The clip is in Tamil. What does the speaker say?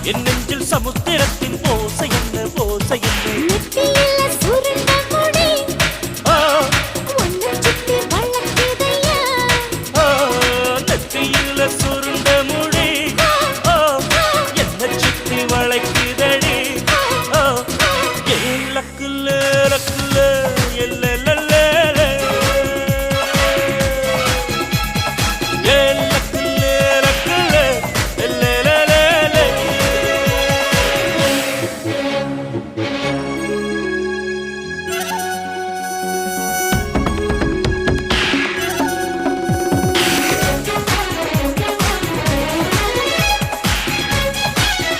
என் நெஞ்சில் சமுத்திரத்தின் ஓசை என்ன ஓசை என்ன நெத்தியில சுருண்ட முடி ஆ, உன்னை சுத்தி வளர்க்குதையா ஆ, நெத்தியில சுருண்ட முடி ஆ, என்னை சுத்தி வளைக்குது